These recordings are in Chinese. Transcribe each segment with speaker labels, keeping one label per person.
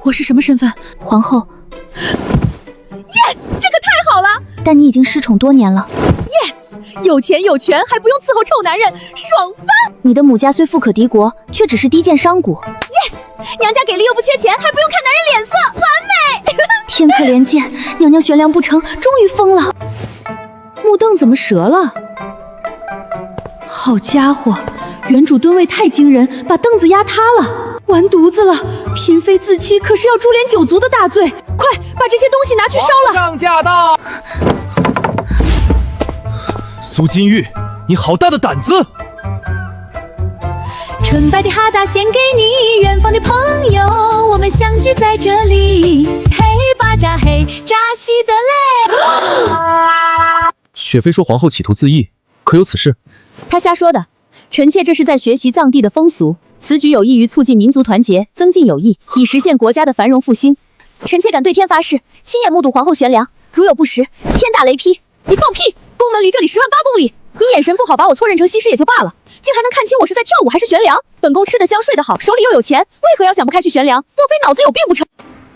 Speaker 1: 我是什么身份？皇后。
Speaker 2: Yes， 这可太好了！
Speaker 1: 但你已经失宠多年了。
Speaker 2: Yes， 有钱有权，还不用伺候臭男人，爽翻！
Speaker 1: 你的母家虽富可敌国，却只是低贱商贾。
Speaker 2: Yes， 娘家给力又不缺钱，还不用看男人脸色，完美！
Speaker 1: 天可怜见，娘娘悬梁不成，终于疯了。
Speaker 2: 木凳怎么折了？好家伙，原主吨位太惊人，把凳子压塌了，完犊子了！嫔妃自欺，可是要株连九族的大罪。快把这些东西拿去烧了！
Speaker 3: 皇上驾到！苏金玉，你好大的胆子！
Speaker 4: 纯白的哈达献给你，远方的朋友，我们相聚在这里。嘿巴扎嘿，扎西德勒。
Speaker 3: 雪妃说皇后企图自缢，可有此事？
Speaker 4: 她瞎说的，臣妾这是在学习藏地的风俗，此举有益于促进民族团结，增进友谊，以实现国家的繁荣复兴。臣妾敢对天发誓，亲眼目睹皇后悬梁，如有不实，天打雷劈！你放屁！宫门离这里10万8公里，你眼神不好，把我错认成西施也就罢了，竟还能看清我是在跳舞还是悬梁。本宫吃得香睡得好，手里又有钱，为何要想不开去悬梁？莫非脑子有病不成？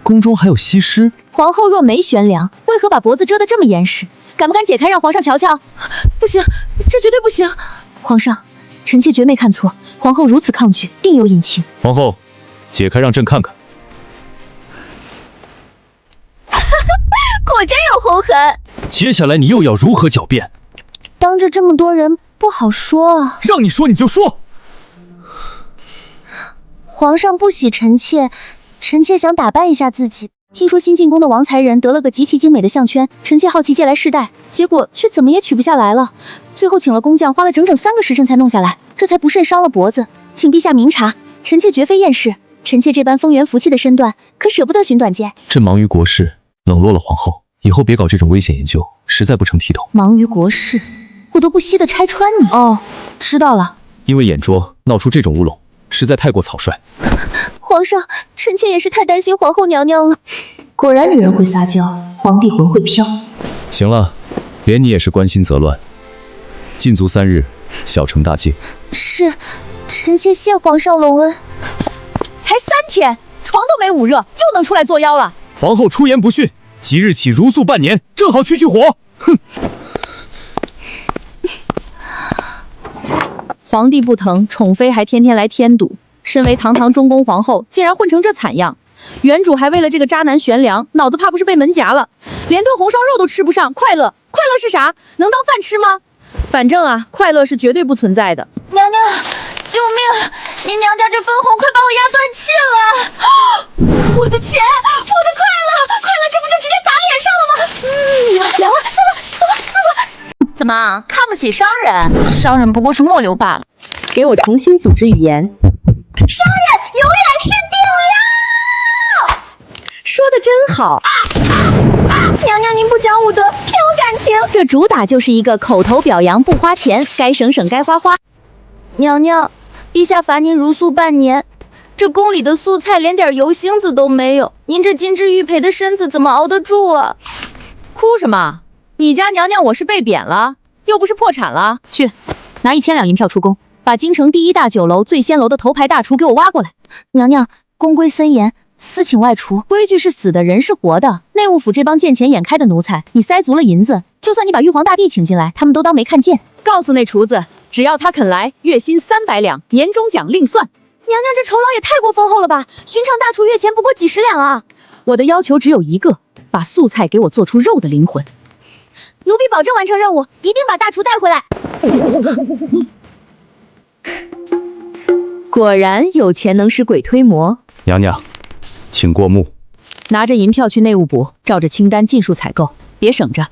Speaker 3: 宫中还有西施？
Speaker 4: 皇后若没悬梁，为何把脖子遮得这么严实？敢不敢解开让皇上瞧瞧？
Speaker 2: 不行，这绝对不行！
Speaker 4: 皇上，臣妾绝没看错，皇后如此抗拒，定有隐情。
Speaker 3: 皇后，解开让朕看看。
Speaker 4: 果真有红痕。
Speaker 3: 接下来你又要如何狡辩？
Speaker 4: 当着这么多人不好说啊。
Speaker 3: 让你说你就说。
Speaker 4: 皇上不喜臣妾，臣妾想打扮一下自己。听说新进宫的王才人得了个极其精美的项圈，臣妾好奇借来试戴，结果却怎么也取不下来了。最后请了工匠，花了整整3个时辰才弄下来，这才不慎伤了脖子。请陛下明察，臣妾绝非厌世，臣妾这般风元福气的身段，可舍不得寻短见。
Speaker 3: 朕忙于国事，冷落了皇后，以后别搞这种危险研究，实在不成体统。
Speaker 4: 忙于国事，我都不惜的拆穿你。
Speaker 2: 哦，知道了。
Speaker 3: 因为眼拙闹出这种乌龙，实在太过草率。
Speaker 4: 皇上，臣妾也是太担心皇后娘娘了。果然女人会撒娇，皇帝魂会飘。
Speaker 3: 行了，连你也是关心则乱。禁足3日，小惩大戒。
Speaker 4: 是，臣妾谢皇上隆恩。
Speaker 2: 才3天，床都没捂热，又能出来作妖了。
Speaker 3: 皇后出言不逊，即日起如素半年，正好去火。哼！
Speaker 2: 皇帝不疼，宠妃还天天来添堵。身为堂堂中宫皇后，竟然混成这惨样。原主还为了这个渣男悬梁，脑子怕不是被门夹了，连顿红烧肉都吃不上。快乐是啥？能当饭吃吗？反正啊，快乐是绝对不存在的。
Speaker 4: 娘娘，救命！您娘家这分红快把我压断气了！
Speaker 2: 我的钱，我的快乐，这不就直接砸脸上了吗？凉了，死了！
Speaker 5: 怎么看不起商人？商人不过是末流罢了。
Speaker 2: 给我重新组织语言。
Speaker 4: 商人永远是顶流！
Speaker 2: 说的真好。
Speaker 4: 娘娘您不讲武德，骗我感情。
Speaker 2: 这主打就是一个口头表扬，不花钱，该省省，该花花。
Speaker 4: 娘娘，陛下罚您如素半年，这宫里的素菜连点油星子都没有，您这金枝玉佩的身子怎么熬得住啊？
Speaker 2: 哭什么？你家娘娘我是被贬了，又不是破产了。去，拿1000两银票出宫，把京城第1大酒楼醉仙楼的头牌大厨给我挖过来。
Speaker 4: 娘娘，宫规森严，私请外厨。
Speaker 2: 规矩是死的，人是活的。内务府这帮见钱眼开的奴才，你塞足了银子，就算你把玉皇大帝请进来，他们都当没看见。告诉那厨子，只要他肯来，月薪300两，年终奖另算。
Speaker 4: 娘娘这酬劳也太过丰厚了吧？寻常大厨月钱不过几10两啊！
Speaker 2: 我的要求只有一个，把素菜给我做出肉的灵魂。
Speaker 4: 奴婢保证完成任务，一定把大厨带回来。
Speaker 2: 果然有钱能使鬼推磨。
Speaker 3: 娘娘，请过目。
Speaker 2: 拿着银票去内务部，照着清单尽数采购，别省着。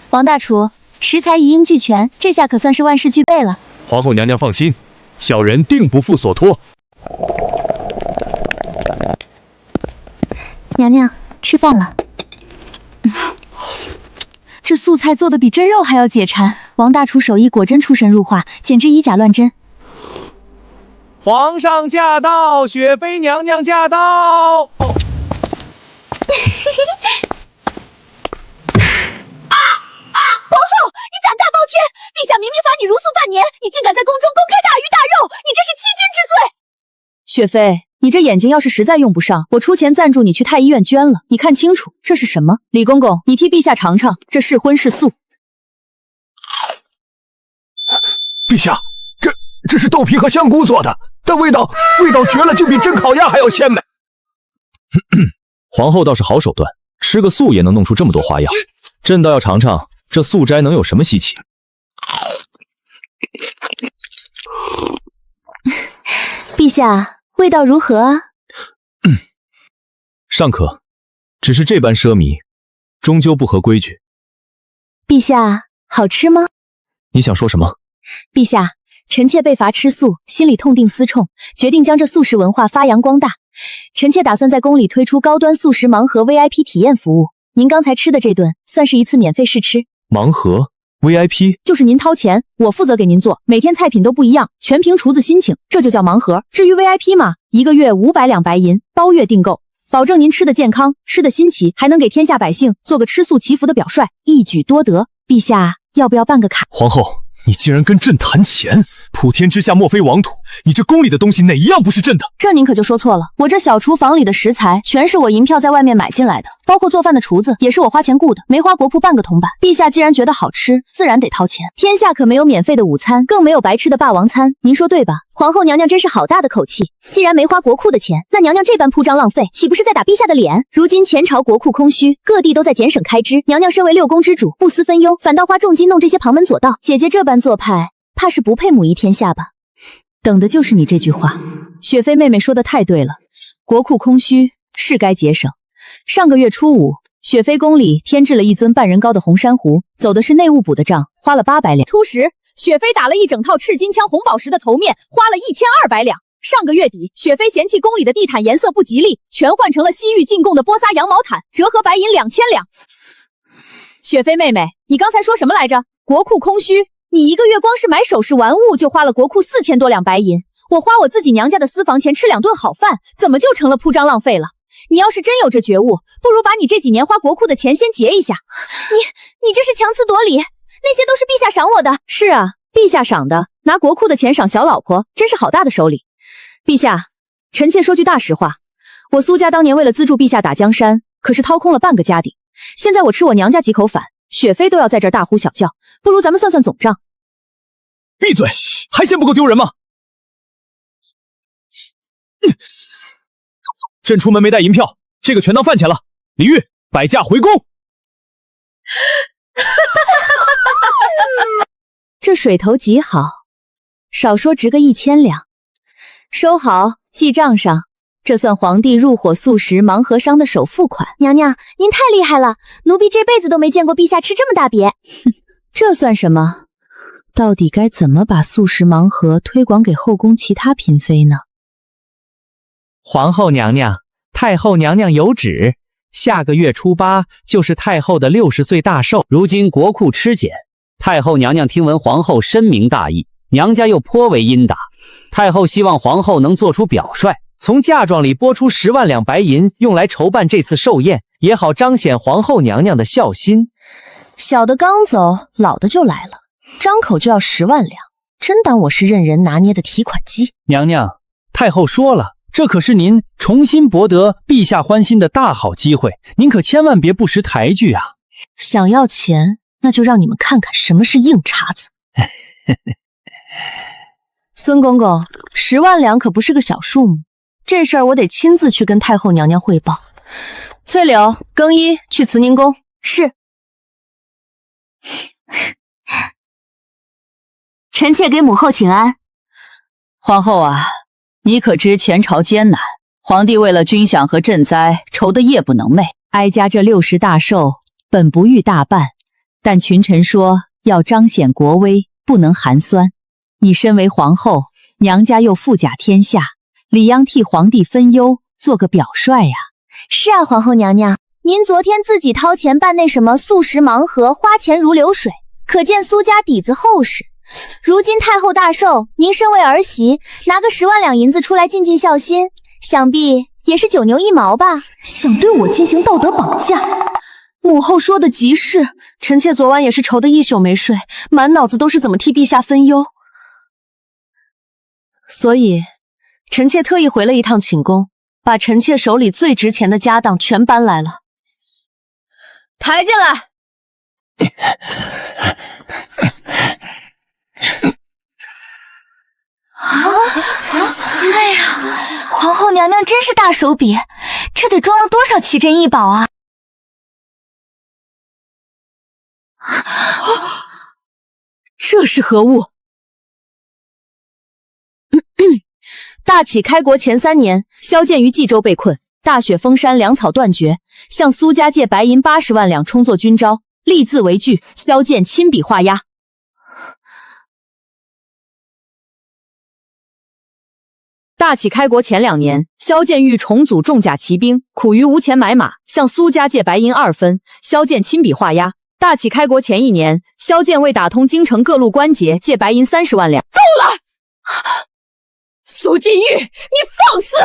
Speaker 4: 王大厨，食材一应俱全，这下可算是万事俱备了。
Speaker 3: 皇后娘娘放心，小人定不负所托。
Speaker 4: 娘娘，吃饭了。
Speaker 2: 这素菜做的比真肉还要解馋，王大厨手艺果真出神入化，简直以假乱真。
Speaker 6: 皇上驾到，雪妃娘娘驾到。
Speaker 4: 皇后，你胆大包天！陛下明明罚你如素半年，你竟敢在宫中公开大鱼大肉，你这是欺君之罪！雪妃，你这眼睛要是实在用不上，我出钱赞助你去太医院捐了。你看清楚，这是什么？李公公，你替陛下尝尝，这是荤是素？
Speaker 7: 陛下，这是豆皮和香菇做的，但味道绝了，就比真烤鸭还要鲜美。
Speaker 3: 皇后倒是好手段，吃个素也能弄出这么多花样。朕倒要尝尝这素斋能有什么稀奇。
Speaker 4: 陛下，味道如何啊？
Speaker 3: 尚可，只是这般奢靡，终究不合规矩。
Speaker 4: 陛下，好吃吗？
Speaker 3: 你想说什么？
Speaker 4: 陛下，臣妾被罚吃素，心里痛定思痛，决定将这素食文化发扬光大。臣妾打算在宫里推出高端素食盲盒 VIP 体验服务。您刚才吃的这顿算是一次免费试吃。
Speaker 3: 盲盒 VIP
Speaker 2: 就是您掏钱，我负责给您做，每天菜品都不一样，全凭厨子心情，这就叫盲盒。至于 VIP 嘛，1个月500两白银，包月订购，保证您吃的健康，吃的新奇，还能给天下百姓做个吃素祈福的表率，一举多得。陛下要不要办个卡？
Speaker 3: 皇后，你竟然跟朕谈钱！普天之下莫非王土，你这宫里的东西哪一样不是朕的？
Speaker 2: 这您可就说错了，我这小厨房里的食材全是我银票在外面买进来的，包括做饭的厨子也是我花钱雇的，没花国库半个铜板。陛下既然觉得好吃，自然得掏钱。天下可没有免费的午餐，更没有白吃的霸王餐，您说对吧？
Speaker 4: 皇后娘娘真是好大的口气，既然没花国库的钱，那娘娘这般铺张浪费，岂不是在打陛下的脸？如今前朝国库空虚，各地都在节省开支，娘娘身为6宫之主，不思分忧，反倒花重金弄这些旁门左道。姐姐这般做派，怕是不配母仪天下吧？
Speaker 2: 等的就是你这句话。雪妃妹妹说的太对了，国库空虚是该节省。上个月初5，雪妃宫里添置了一尊半人高的红珊瑚，走的是内务补的账，花了800两。初10，雪妃打了一整套赤金枪红宝石的头面，花了1200两。上个月底，雪妃嫌弃宫里的地毯颜色不吉利，全换成了西域进贡的波萨羊毛毯，折合白银2000两。雪妃妹妹，你刚才说什么来着？国库空虚？你1个月光是买首饰玩物就花了国库4000多两白银，我花我自己娘家的私房钱吃2顿好饭，怎么就成了铺张浪费了？你要是真有这觉悟，不如把你这几年花国库的钱先结一下。
Speaker 4: 你这是强词夺理，那些都是陛下赏我的。
Speaker 2: 是啊，陛下赏的，拿国库的钱赏小老婆，真是好大的手礼。陛下，臣妾说句大实话，我苏家当年为了资助陛下打江山，可是掏空了半个家底。现在我吃我娘家几口饭，雪妃都要在这儿大呼小叫，不如咱们算算总账。
Speaker 3: 闭嘴，还嫌不够丢人吗？朕出门没带银票，这个全当饭钱了。李煜，摆驾回宫。
Speaker 2: 这水头极好，少说值个1000两。收好，记账上，这算皇帝入伙素食盲盒商的首付款。
Speaker 4: 娘娘，您太厉害了，奴婢这辈子都没见过陛下吃这么大瘪。
Speaker 2: 这算什么？到底该怎么把素食盲盒推广给后宫其他嫔妃呢？
Speaker 6: 皇后娘娘，太后娘娘有旨，下个月初8就是太后的60岁大寿。如今国库吃减，太后娘娘听闻皇后深明大义，娘家又颇为阴打，太后希望皇后能做出表率，从嫁妆里拨出10万两白银，用来筹办这次寿宴，也好彰显皇后娘娘的孝心。
Speaker 2: 小的刚走，老的就来了，张口就要10万两，真当我是任人拿捏的提款机？
Speaker 6: 娘娘，太后说了，这可是您重新博得陛下欢心的大好机会，您可千万别不识抬举啊！
Speaker 2: 想要钱，那就让你们看看什么是硬茬子。孙公公，10万两可不是个小数目，这事儿我得亲自去跟太后娘娘汇报。翠柳，更衣去慈宁宫。
Speaker 4: 是。臣妾给母后请安。
Speaker 2: 皇后啊，你可知前朝艰难，皇帝为了军饷和赈灾，愁得夜不能寐。哀家这60大寿本不欲大办，但群臣说要彰显国威，不能寒酸。你身为皇后，娘家又富甲天下，理应替皇帝分忧，做个表率呀。
Speaker 4: 是啊，皇后娘娘，您昨天自己掏钱办那什么素食盲盒，花钱如流水，可见苏家底子厚实。如今太后大寿，您身为儿媳，拿个10万两银子出来尽尽孝心，想必也是9牛1毛吧？
Speaker 1: 想对我进行道德绑架，
Speaker 2: 母后说的极是，臣妾昨晚也是愁得一宿没睡，满脑子都是怎么替陛下分忧。所以，臣妾特意回了一趟寝宫，把臣妾手里最值钱的家当全搬来了。抬进来！
Speaker 1: 哎呀，皇后娘娘真是大手笔，这得装了多少奇珍异宝啊！
Speaker 2: 这是何物？大启开国前3年，萧剑于冀州被困，大雪封山，粮草断绝，向苏家借白银80万两充作军招，立字为据，萧剑亲笔画押。大启开国前2年，萧剑欲重组重甲骑兵，苦于无钱买马，向苏家借白银2分，萧剑亲笔画押。大启开国前1年，萧剑为打通京城各路关节，借白银30万两。够了！苏金玉，你放肆！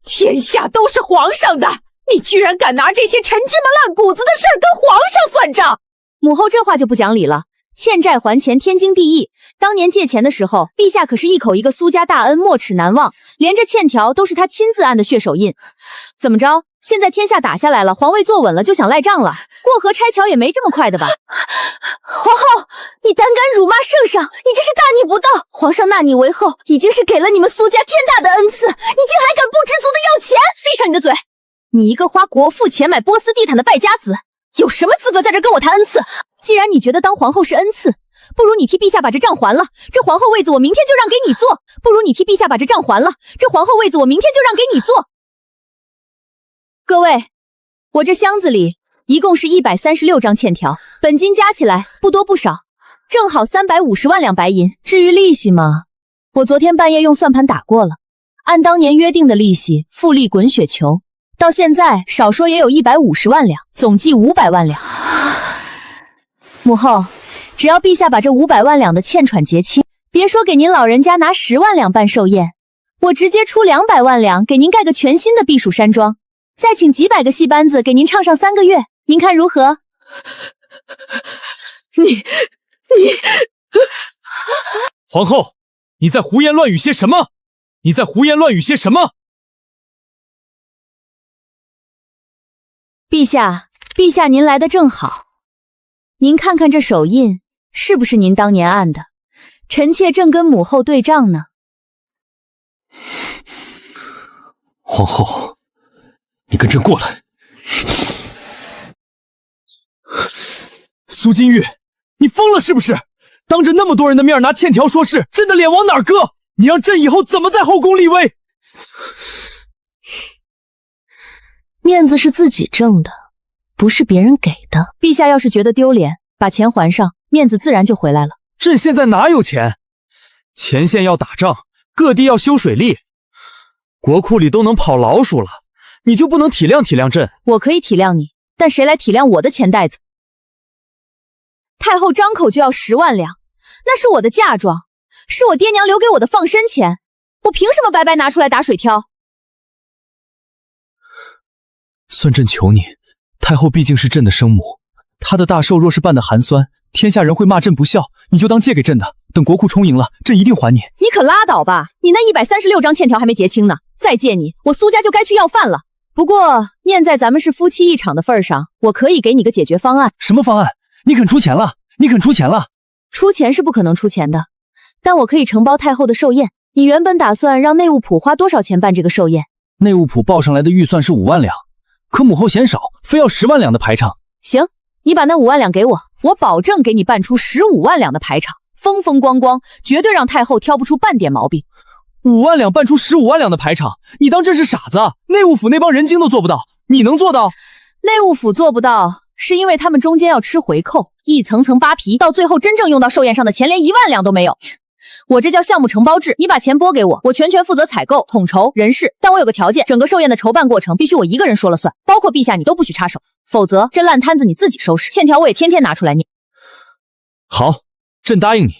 Speaker 2: 天下都是皇上的，你居然敢拿这些陈芝麻烂谷子的事儿跟皇上算账！母后这话就不讲理了。欠债还钱，天经地义。当年借钱的时候，陛下可是一口一个苏家大恩，没齿难忘，连这欠条都是他亲自按的血手印。怎么着？现在天下打下来了，皇位坐稳了，就想赖账了？过河拆桥也没这么快的吧？
Speaker 1: 皇后，你胆敢辱骂圣上，你这是大逆不道！皇上纳你为后，已经是给了你们苏家天大的恩赐，你竟还敢不知足的要钱！
Speaker 2: 闭上你的嘴！你一个花国父钱买波斯地毯的败家子，有什么资格在这跟我谈恩赐？既然你觉得当皇后是恩赐，不如你替陛下把这账还了，这皇后位子我明天就让给你坐。不如你替陛下把这账还了，这皇后位子我明天就让给你坐。各位，我这箱子里一共是136张欠条，本金加起来不多不少，正好350万两白银。至于利息嘛，我昨天半夜用算盘打过了，按当年约定的利息复利滚雪球，到现在少说也有150万两，总计500万两。母后，只要陛下把这500万两的欠款结清，别说给您老人家拿10万两办寿宴，我直接出200万两给您盖个全新的避暑山庄，再请几百个戏班子给您唱上3个月，您看如何？你，
Speaker 7: 皇后，你在胡言乱语些什么？你在胡言乱语些什么？
Speaker 2: 陛下您来的正好，您看看这手印是不是您当年按的？臣妾正跟母后对账呢。
Speaker 7: 皇后，你跟朕过来。苏金玉，你疯了是不是？当着那么多人的面拿欠条说事，朕的脸往哪儿搁？你让朕以后怎么在后宫立威？
Speaker 2: 面子是自己挣的，不是别人给的。陛下要是觉得丢脸，把钱还上，面子自然就回来了。
Speaker 7: 朕现在哪有钱？前线要打仗，各地要修水利，国库里都能跑老鼠了，你就不能体谅体谅朕？
Speaker 2: 我可以体谅你，但谁来体谅我的钱袋子？太后张口就要10万两，那是我的嫁妆，是我爹娘留给我的放生钱，我凭什么白白拿出来打水漂？
Speaker 7: 算朕求你，太后毕竟是朕的生母，她的大寿若是办得寒酸，天下人会骂朕不孝，你就当借给朕的，等国库充盈了，朕一定还你。
Speaker 2: 你可拉倒吧，你那136张欠条还没结清呢，再借你，我苏家就该去要饭了。不过念在咱们是夫妻一场的份上，我可以给你个解决方案。
Speaker 7: 什么方案？你肯出钱了？你肯出钱了？
Speaker 2: 出钱是不可能出钱的，但我可以承包太后的寿宴。你原本打算让内务府花多少钱办这个寿宴？
Speaker 7: 内务府报上来的预算是5万两，可母后嫌少，非要10万两的排场。
Speaker 2: 行，你把那5万两给我，我保证给你办出15万两的排场，风风光光，绝对让太后挑不出半点毛病。
Speaker 7: 5万两办出15万两的排场，你当朕是傻子啊？内务府那帮人精都做不到，你能做到？
Speaker 2: 内务府做不到，是因为他们中间要吃回扣，一层层扒皮，到最后真正用到寿宴上的钱连1万两都没有。我这叫项目承包制，你把钱拨给我，我全权负责采购、统筹、人事，但我有个条件，整个寿宴的筹办过程必须我一个人说了算，包括陛下你都不许插手，否则这烂摊子你自己收拾，欠条我也天天拿出来念。
Speaker 7: 好，朕答应你，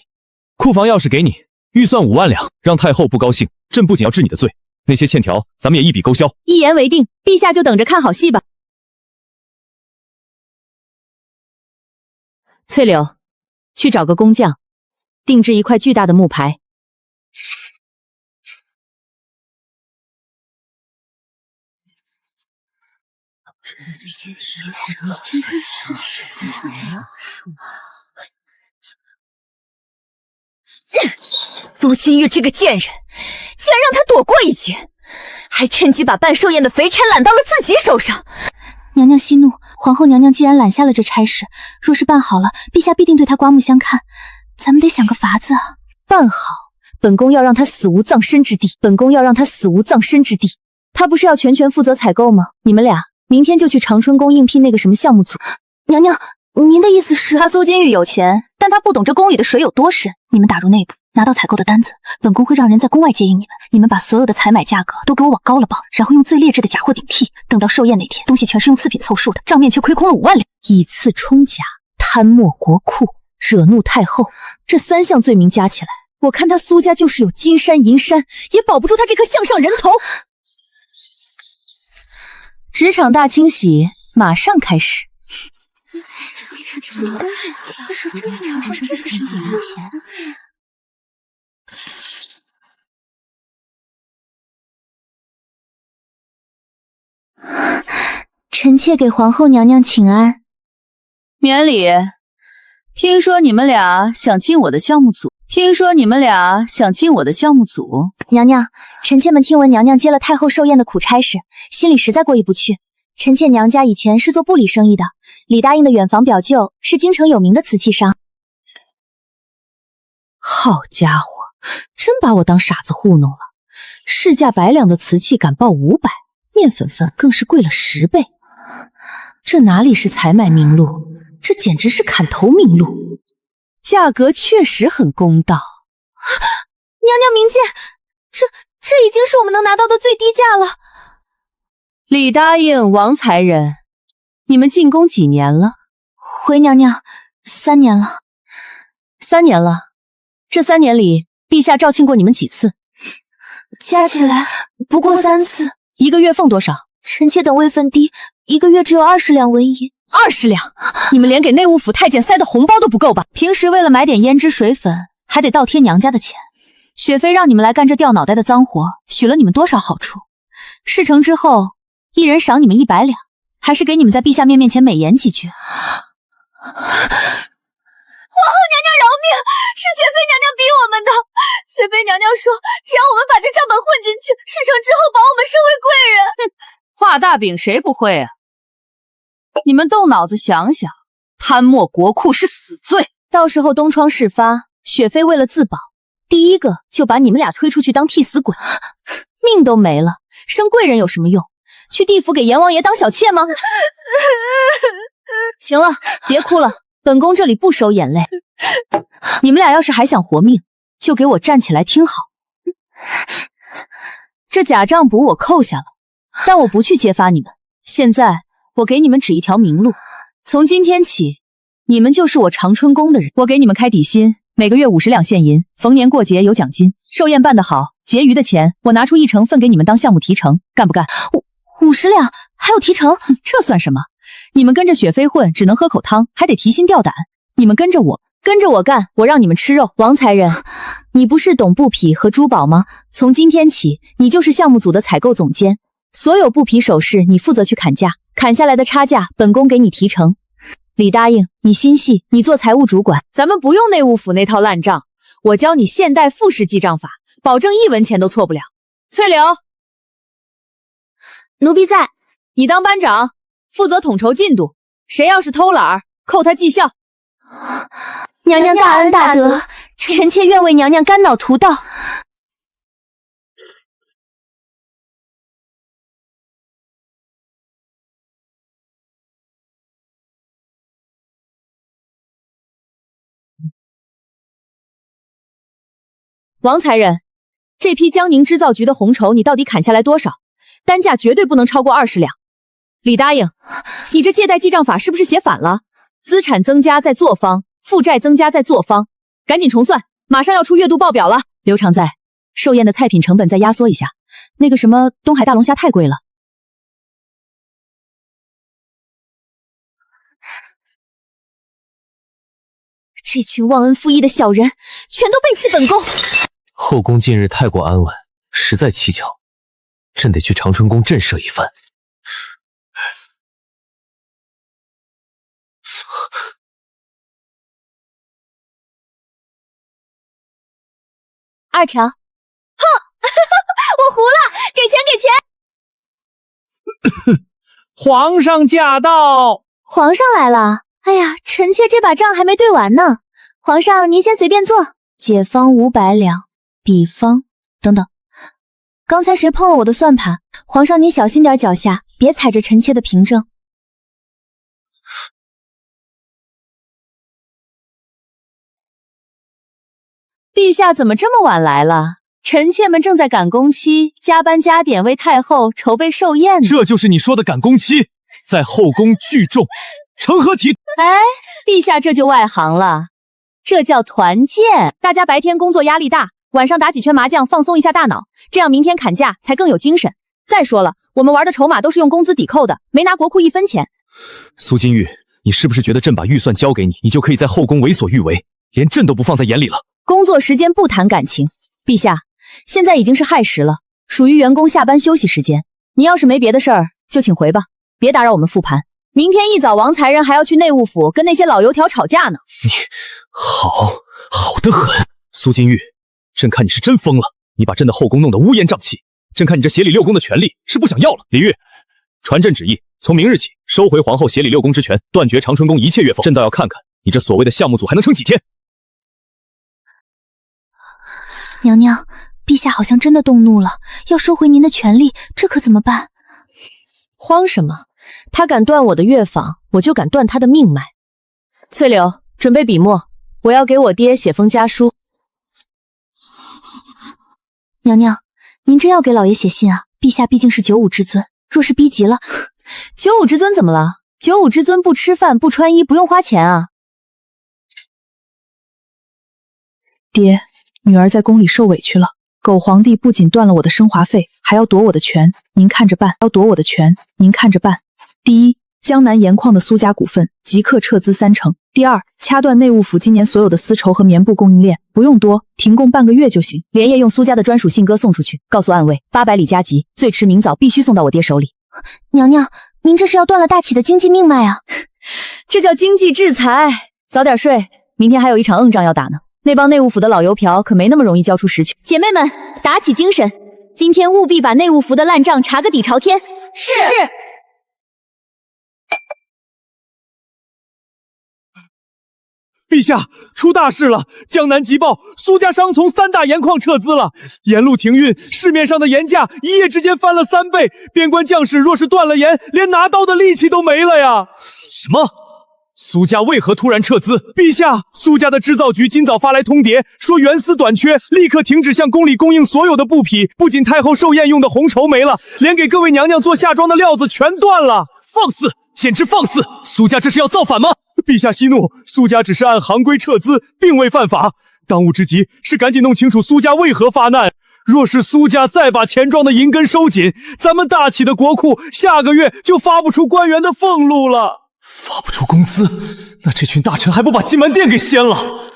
Speaker 7: 库房钥匙给你，预算5万两，让太后不高兴，朕不仅要治你的罪，那些欠条咱们也一笔勾销。
Speaker 2: 一言为定，陛下就等着看好戏吧。翠柳，去找个工匠，定制一块巨大的木牌。
Speaker 1: 苏金玉这个贱人，竟然让他躲过一劫，还趁机把办寿宴的肥差揽到了自己手上。
Speaker 4: 娘娘息怒，皇后娘娘既然揽下了这差事，若是办好了，陛下必定对她刮目相看。咱们得想个法子啊！
Speaker 2: 办好，本宫要让他死无葬身之地。本宫要让他死无葬身之地。他不是要全权负责采购吗？你们俩明天就去长春宫应聘那个什么项目组。
Speaker 4: 娘娘，您的意思是？
Speaker 1: 他苏金玉有钱，但他不懂这宫里的水有多深。
Speaker 4: 你们打入内部，拿到采购的单子，本宫会让人在宫外接应你们。你们把所有的采买价格都给我往高了报，然后用最劣质的假货顶替。等到寿宴那天，东西全是用次品凑数的，账面却亏空了5万两。
Speaker 2: 以次充假，贪没国库，惹怒太后，这3项罪名加起来，我看他苏家就是有金山银山，也保不住他这颗项上人头。职场大清洗马上开始。
Speaker 4: 臣妾给皇后娘娘请安。
Speaker 2: 免礼。听说你们俩想进我的项目组。
Speaker 4: 娘娘，臣妾们听闻娘娘接了太后寿宴的苦差事，心里实在过意不去。臣妾娘家以前是做布里生意的，李答应的远房表舅是京城有名的瓷器商。
Speaker 2: 好家伙，真把我当傻子糊弄了。市价100两的瓷器敢报500，面粉分更是贵了10倍。这哪里是采买名录，这简直是砍头名录。价格确实很公道。
Speaker 1: 娘娘明鉴，这已经是我们能拿到的最低价了。
Speaker 2: 李答应、王才人，你们进宫几年了？
Speaker 4: 回娘娘3年了。
Speaker 2: 3年了。这3年里，陛下召庆过你们几次？
Speaker 4: 加起来不过3次。
Speaker 2: 一个月俸多少？
Speaker 4: 臣妾等位分低，一个月只有20两文银。
Speaker 2: 20两？你们连给内务府太监塞的红包都不够吧？平时为了买点胭脂水粉，还得倒贴娘家的钱。雪妃让你们来干这掉脑袋的脏活，许了你们多少好处？事成之后，一人赏你们100两，还是给你们在陛下面前美言几句？
Speaker 1: 皇后娘娘饶命，是雪妃娘娘逼我们的。雪妃娘娘说，只要我们把这账本混进去，事成之后保我们升为贵人。
Speaker 2: 画大饼谁不会啊？你们动脑子想想，贪没国库是死罪，到时候东窗事发，雪妃为了自保，第一个就把你们俩推出去当替死鬼，命都没了，升贵人有什么用？去地府给阎王爷当小妾吗？行了，别哭了，本宫这里不收眼泪。你们俩要是还想活命，就给我站起来听好。这假账簿我扣下了，但我不去揭发你们。现在我给你们指一条明路，从今天起，你们就是我长春宫的人。我给你们开底薪，每个月50两现银，逢年过节有奖金。寿宴办得好，结余的钱我拿出1成分给你们当项目提成，干不干？50两还有提成？这算什么？你们跟着雪妃混，只能喝口汤，还得提心吊胆。你们跟着我干，我让你们吃肉。王才人，你不是懂布匹和珠宝吗？从今天起，你就是项目组的采购总监，所有布匹首饰你负责去砍价，砍下来的差价，本宫给你提成。李答应，你心细，你做财务主管，咱们不用内务府那套烂账，我教你现代复式记账法，保证1文钱都错不了。翠柳，
Speaker 4: 奴婢在。
Speaker 2: 你当班长，负责统筹进度，谁要是偷懒儿，扣他绩效。
Speaker 4: 娘娘大恩大德，臣妾愿为娘娘肝脑涂道。
Speaker 2: 王才人，这批江宁织造局的红绸你到底砍下来多少？单价绝对不能超过20两。李答应，你这借贷记账法是不是写反了？资产增加在作坊，负债增加在作坊，赶紧重算，马上要出月度报表了。刘常在，寿宴的菜品成本再压缩一下，那个什么东海大龙虾太贵了。
Speaker 4: 这群忘恩负义的小人，全都背弃本宫！
Speaker 7: 后宫近日太过安稳，实在蹊跷，朕得去长春宫震慑一番。
Speaker 4: 2条。哼，我糊了，给钱给钱！
Speaker 6: 皇上驾到！
Speaker 4: 皇上来了。哎呀，臣妾这把账还没对完呢。皇上您先随便坐。解方500两，比方等等。刚才谁碰了我的算盘？皇上您小心点脚下，别踩着臣妾的凭证。
Speaker 2: 陛下怎么这么晚来了？臣妾们正在赶工期，加班加点为太后筹备寿宴呢。
Speaker 7: 这就是你说的赶工期，在后宫聚众，成何体？
Speaker 2: 哎，陛下这就外行了，这叫团建。大家白天工作压力大，晚上打几圈麻将放松一下大脑，这样明天砍价才更有精神。再说了，我们玩的筹码都是用工资抵扣的，没拿国库1分钱。
Speaker 7: 苏金玉，你是不是觉得朕把预算交给你，你就可以在后宫为所欲为，连朕都不放在眼里了？
Speaker 2: 工作时间不谈感情。陛下，现在已经是亥时了，属于员工下班休息时间。你要是没别的事儿，就请回吧，别打扰我们复盘。明天一早，王才人还要去内务府跟那些老油条吵架呢。
Speaker 7: 你好得很，苏金玉，朕看你是真疯了，你把朕的后宫弄得乌烟瘴气，朕看你这协理六宫的权力是不想要了。李煜，传朕旨意，从明日起收回皇后协理六宫之权，断绝长春宫一切月俸。朕倒要看看你这所谓的项目组还能撑几天。
Speaker 4: 娘娘，陛下好像真的动怒了，要收回您的权利，这可怎么办？
Speaker 2: 慌什么？他敢断我的月坊，我就敢断他的命脉。翠柳，准备笔墨，我要给我爹写封家书。
Speaker 4: 娘娘，您真要给老爷写信啊？陛下毕竟是95之尊，若是逼急了
Speaker 2: ，95之尊怎么了？95之尊不吃饭不穿衣不用花钱啊。
Speaker 8: 爹，女儿在宫里受委屈了，狗皇帝不仅断了我的生华费，还要夺我的权，您看着办。第一，江南盐矿的苏家股份即刻撤资30%。第二，掐断内务府今年所有的丝绸和棉布供应链，不用多，停供半个月就行。
Speaker 2: 连夜用苏家的专属信鸽送出去，告诉暗卫800里加急，最迟明早必须送到我爹手里。
Speaker 4: 娘娘，您这是要断了大启的经济命脉啊！
Speaker 2: 这叫经济制裁。早点睡，明天还有一场硬仗要打呢。那帮内务府的老油瓢可没那么容易交出实权。
Speaker 4: 姐妹们，打起精神，今天务必把内务府的烂账查个底朝天。是。
Speaker 7: 陛下，出大事了！江南急报，苏家商从3大盐矿撤资了，盐路停运，市面上的盐价一夜之间翻了3倍。边关将士若是断了盐，连拿刀的力气都没了呀！什么？苏家为何突然撤资？陛下，苏家的织造局今早发来通牒，说原丝短缺，立刻停止向宫里供应所有的布匹。不仅太后寿宴用的红绸没了，连给各位娘娘做夏装的料子全断了。放肆！简直放肆！苏家这是要造反吗？陛下息怒，苏家只是按行规撤资，并未犯法。当务之急是赶紧弄清楚苏家为何发难。若是苏家再把钱庄的银根收紧，咱们大启的国库下个月就发不出官员的俸禄了。发不出工资，那这群大臣还不把金銮殿给掀了？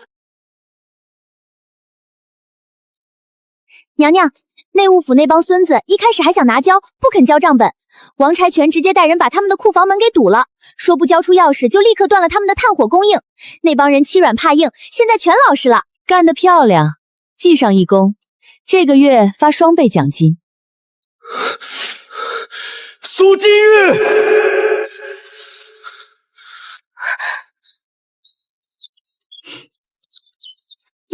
Speaker 4: 娘娘，内务府那帮孙子一开始还想拿交，不肯交账本。王柴全直接带人把他们的库房门给堵了，说不交出钥匙就立刻断了他们的炭火供应。那帮人欺软怕硬，现在全老实了。
Speaker 2: 干得漂亮，记上一功，这个月发2倍奖金。
Speaker 7: 苏金玉，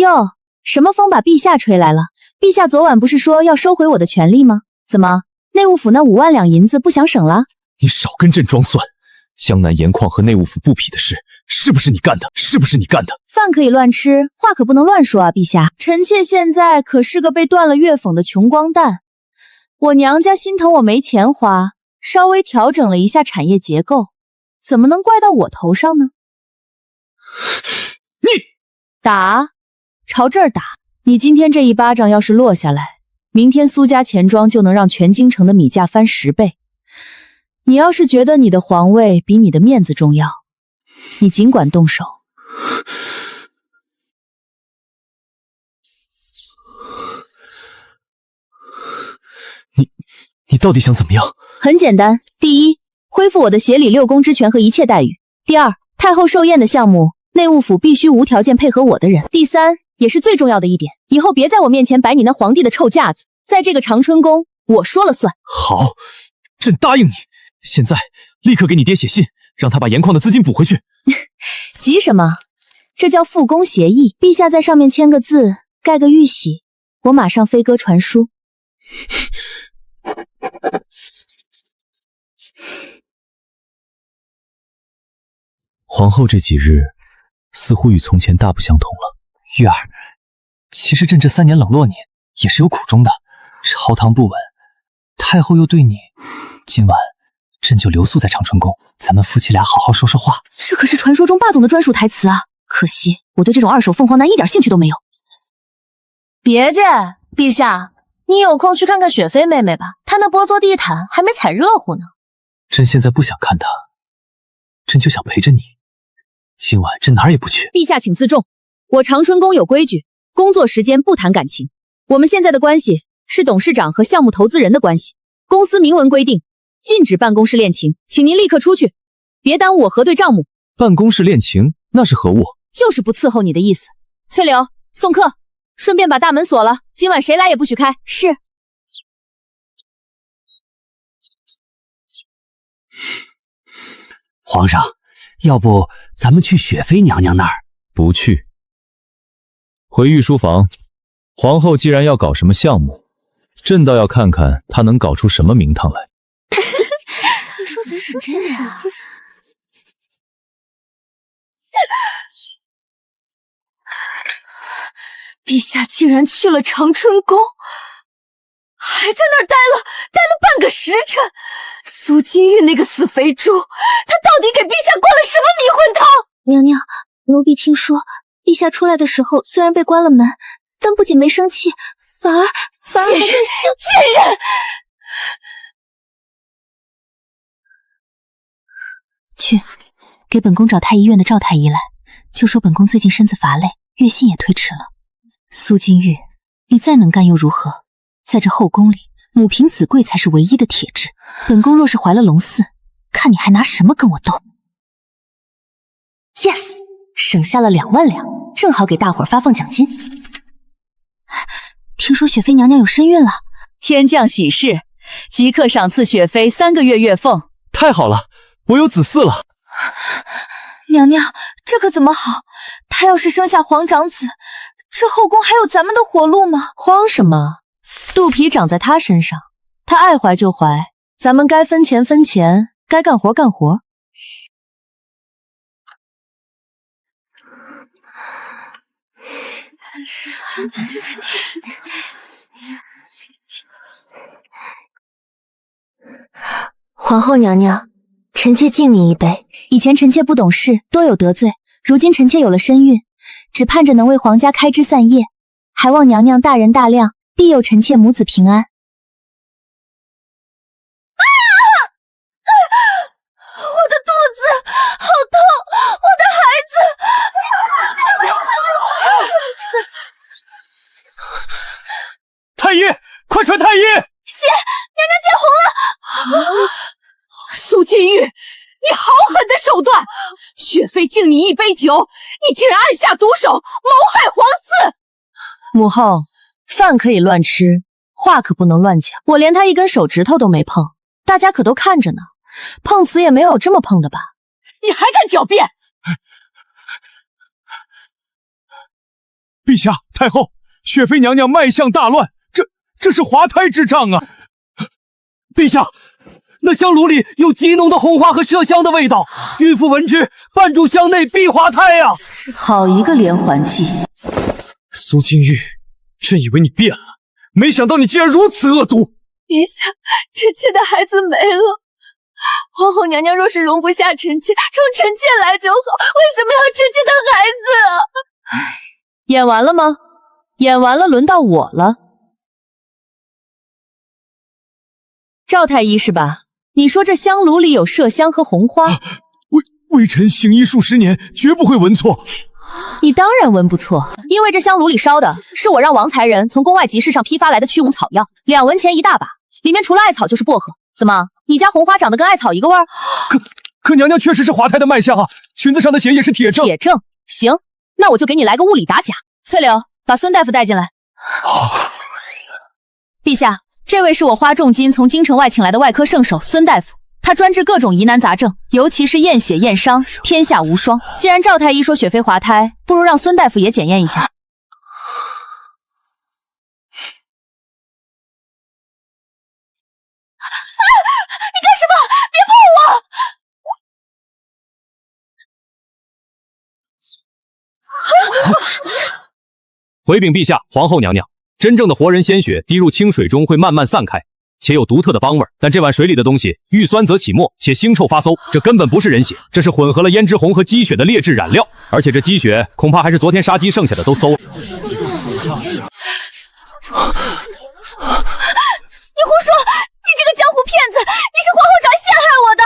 Speaker 2: 哟，什么风把陛下吹来了？陛下昨晚不是说要收回我的权利吗？怎么，内务府那5万两银子不想省了？
Speaker 7: 你少跟朕装蒜！江南盐矿和内务府布匹的事，是不是你干的？
Speaker 2: 饭可以乱吃，话可不能乱说啊，陛下。臣妾现在可是个被断了月俸的穷光蛋，我娘家心疼我没钱花，稍微调整了一下产业结构，怎么能怪到我头上呢？
Speaker 7: 你
Speaker 2: 打，朝这儿打！你今天这一巴掌要是落下来，明天苏家钱庄就能让全京城的米价翻10倍。你要是觉得你的皇位比你的面子重要，你尽管动手。
Speaker 7: 你到底想怎么样？
Speaker 4: 很简单，第一，恢复我的协理六宫之权和一切待遇；第二，太后寿宴的项目，内务府必须无条件配合我的人；第三，也是最重要的一点，以后别在我面前摆你那皇帝的臭架子，在这个长春宫，我说了算。
Speaker 7: 好，朕答应你。现在立刻给你爹写信，让他把盐矿的资金补回去。
Speaker 4: 急什么？这叫复工协议，陛下在上面签个字，盖个玉玺，我马上飞鸽传书。
Speaker 3: 皇后这几日似乎与从前大不相同了。
Speaker 7: 玉儿，其实朕这3年冷落你也是有苦衷的。朝堂不稳，太后又对你，今晚朕就留宿在长春宫，咱们夫妻俩好好说说话。
Speaker 4: 这可是传说中霸总的专属台词啊！可惜我对这种二手凤凰男一点兴趣都没有。
Speaker 1: 别介，陛下，你有空去看看雪妃妹妹吧，她那波做地毯还没踩热乎呢。
Speaker 7: 朕现在不想看她，朕就想陪着你。今晚朕哪儿也不去。
Speaker 4: 陛下请自重，我长春宫有规矩，工作时间不谈感情。我们现在的关系是董事长和项目投资人的关系，公司明文规定禁止办公室恋情，请您立刻出去，别耽误我核对账目。
Speaker 3: 办公室恋情那是何物？
Speaker 4: 就是不伺候你的意思。翠柳，送客，顺便把大门锁了，今晚谁来也不许开。是。
Speaker 6: 皇上，要不咱们去雪妃娘娘那儿？
Speaker 3: 不去。回御书房。皇后既然要搞什么项目，朕倒要看看她能搞出什么名堂来。
Speaker 1: 你说咱是真傻？陛下竟然去了长春宫，还在那儿待了半个时辰。苏金玉那个死肥猪，他到底给陛下灌了什么迷魂汤？
Speaker 9: 娘娘，奴婢听说，陛下出来的时候虽然被关了门，但不仅没生气，反而还
Speaker 1: 贱人！
Speaker 9: 去，给本宫找太医院的赵太医来，就说本宫最近身子乏累，月信也推迟了。苏金玉，你再能干又如何？在这后宫里，母凭子贵才是唯一的铁质。本宫若是怀了龙嗣，看你还拿什么跟我斗
Speaker 1: ？Yes， 省下了2万两，正好给大伙儿发放奖金。
Speaker 9: 听说雪妃娘娘有身孕了，
Speaker 4: 天降喜事，即刻赏赐雪妃3个月月俸。
Speaker 7: 太好了，我有子嗣了。
Speaker 1: 娘娘，这可怎么好？她要是生下皇长子，这后宫还有咱们的活路吗？
Speaker 4: 慌什么？肚皮长在她身上，她爱怀就怀，咱们该分钱分钱，该干活干活。
Speaker 9: 皇后娘娘，臣妾敬你一杯。以前臣妾不懂事，多有得罪，如今臣妾有了身孕，只盼着能为皇家开枝散叶，还望娘娘大人大量，庇佑臣妾母子平安。
Speaker 1: 我的肚子好痛，我的孩子！
Speaker 7: 太医，快传太医！
Speaker 1: 血，娘娘见红了！苏金玉，你好狠的手段！雪妃敬你一杯酒，你竟然暗下毒手，谋害皇嗣！
Speaker 4: 母后，饭可以乱吃，话可不能乱讲。我连他一根手指头都没碰，大家可都看着呢。碰瓷也没有这么碰的吧？
Speaker 1: 你还敢狡辩！
Speaker 7: 陛下，太后，雪妃娘娘脉象大乱，这是滑胎之兆啊！陛下，那香炉里有极浓的红花和麝香的味道，孕妇闻之，半炷香内必滑胎啊！
Speaker 4: 好一个连环计！
Speaker 7: 苏金玉，朕以为你变了，没想到你竟然如此恶毒！
Speaker 1: 陛下，臣妾的孩子没了。皇后娘娘若是容不下臣妾，冲臣妾来就好，为什么要臣妾的孩子啊？
Speaker 4: 演完了吗？演完了，轮到我了。赵太医是吧？你说这香炉里有麝香和红花？
Speaker 7: 微臣行医数10年，绝不会闻错。
Speaker 2: 你当然闻不错，因为这香炉里烧的是我让王才人从宫外集市上批发来的驱蚊草药，2文钱一大把，里面除了艾草就是薄荷。怎么，你家红花长得跟艾草一个味儿？
Speaker 7: 可娘娘确实是华太的脉象啊，裙子上的血也是铁证。
Speaker 2: 铁证，行，那我就给你来个物理打假。翠柳，把孙大夫带进来。陛下，这位是我花重金从京城外请来的外科圣手孙大夫。他专治各种疑难杂症，尤其是验血验伤，天下无双。既然赵太医说雪妃滑胎，不如让孙大夫也检验一下。你
Speaker 1: 干什么？别碰
Speaker 3: 我！回禀陛下、皇后娘娘，真正的活人鲜血滴入清水中会慢慢散开，且有独特的帮味儿，但这碗水里的东西遇酸则起沫，且腥臭发馊，这根本不是人血，这是混合了胭脂红和鸡血的劣质染料，而且这鸡血恐怕还是昨天杀鸡剩下的，都馊了。
Speaker 1: 你胡说！你这个江湖骗子！你是皇后长陷害我的！